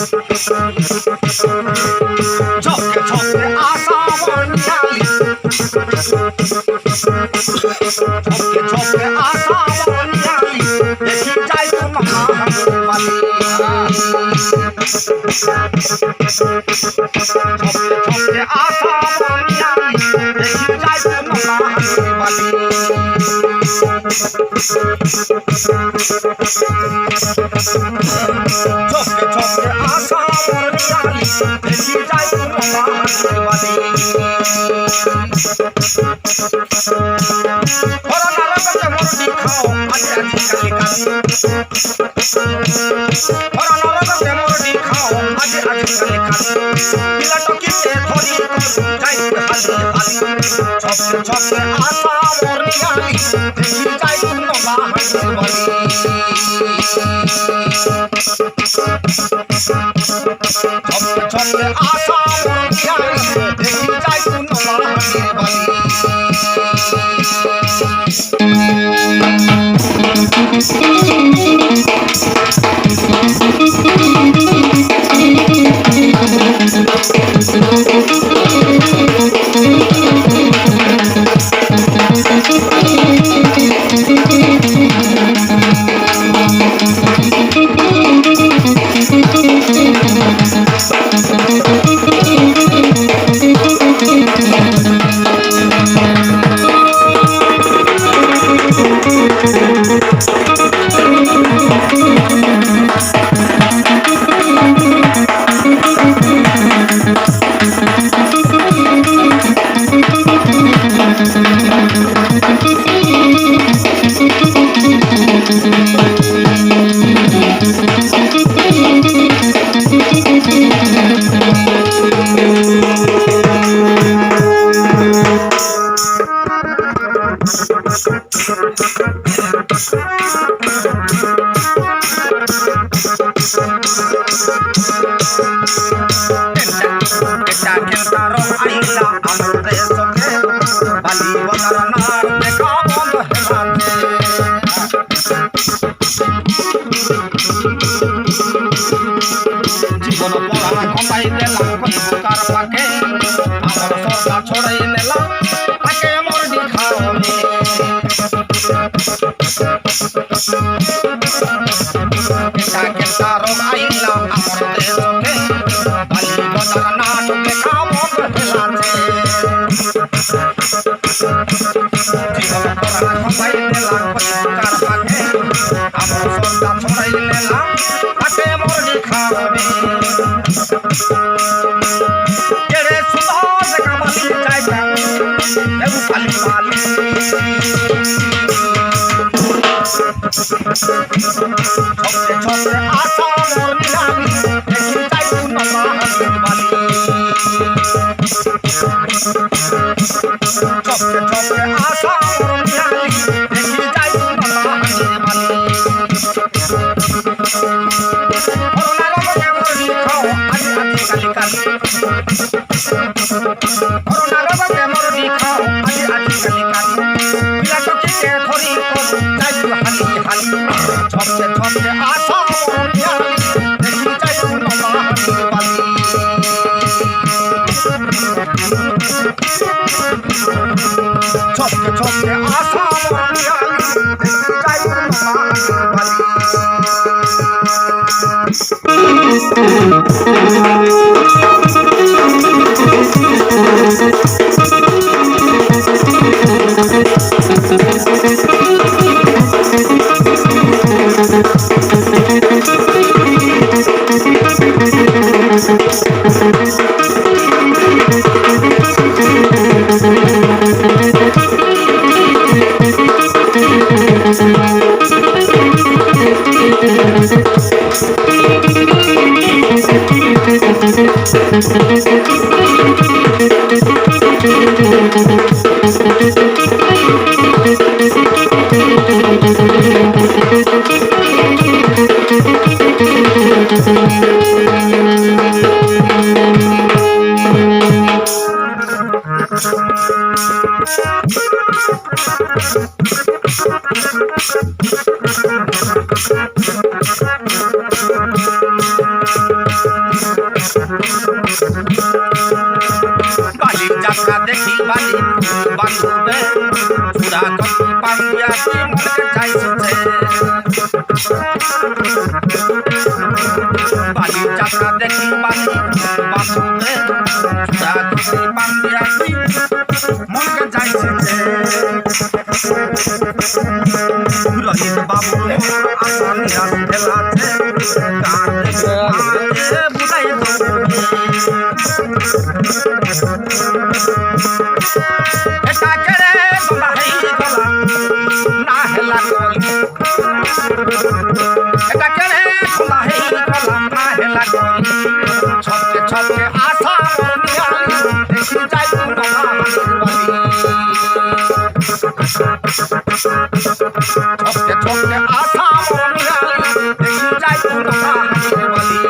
ঝপকে ঝপকে আসা বন্যালি ঝপকে ঝপকে আসা বন্যালি দেখি যাই তোমার বালি ঝপকে ঝপকে আসা বন্যালি দেখি যাই তোমার বালি ঝপকে ঝপকে আসা বন্যালি দেখি যাই তোমার বালি করোনার কাছে মুরগি খাও আজে আজে কালি করোনার কাছে মুরগি খাও আজে আজে কালি বিলাটো কিতে ধরি যাই হালি হালি ঝপকে ঝপকে আসা বন্যালি দেখি যাই তোমার বালি ঝপকে ঝপকে আসা বন্যালি দেখি যাই তোমার বালি জীবন পড়া কমাই দিলাম তার পাকে আমার সরকার ছড়াই নিলাম তাকে মরডি খাওয়াবে তাকে তার আইলাম আমার দেশকে বালি বনার নাটকে খাবো হেলাতে জীবন পড়া কমাই দিলাম তার পাকে আমার সরকার ছড়াই নিলাম তাকে মরডি খাওয়াবে কেড়ে সুদাস কামালি যাইবে এবু পালি পালি ঝপকে ঝপকে আসা বন্যালি দেখি যাই তোমার বালি ঝপকে ঝপকে আসা বন্যালি দেখি যাই তোমার বালি করোনার রোগে মুরগি খাও আজে আজে কালি করোনার রোগে মুরগি খাও আজে আজে কালি বিলাটো কিতে ধরি যাই হালি হালি ঝপকে ঝপকে আসা বন্যালি দেখি যাই তোমার বালি ঝপকে ঝপকে আসা বন্যালি দেখি যাই তোমার বালি Thank you. বালির যাত্রা দেখি বালি বান্ধবে চূড়া কপি পান্ডিয়া কি মনে চাইছে বালির যাত্রা দেখি বালি বান্ধবে চূড়া কপি পান্ডিয়া কি মনে চাইছে রহিত বাবু আশা নিরাশ ফেলাছে বুঝাই এটা কেড়ে বাবা হেই গলা না হেলা কই এটা কেড়ে বাবা হেই গলা না হেলা কই ছকে ছকে আশা নিয়ালি দেখি যাই না বালি ছকে ছকে আশা নিয়ালি দেখি যাই না বালি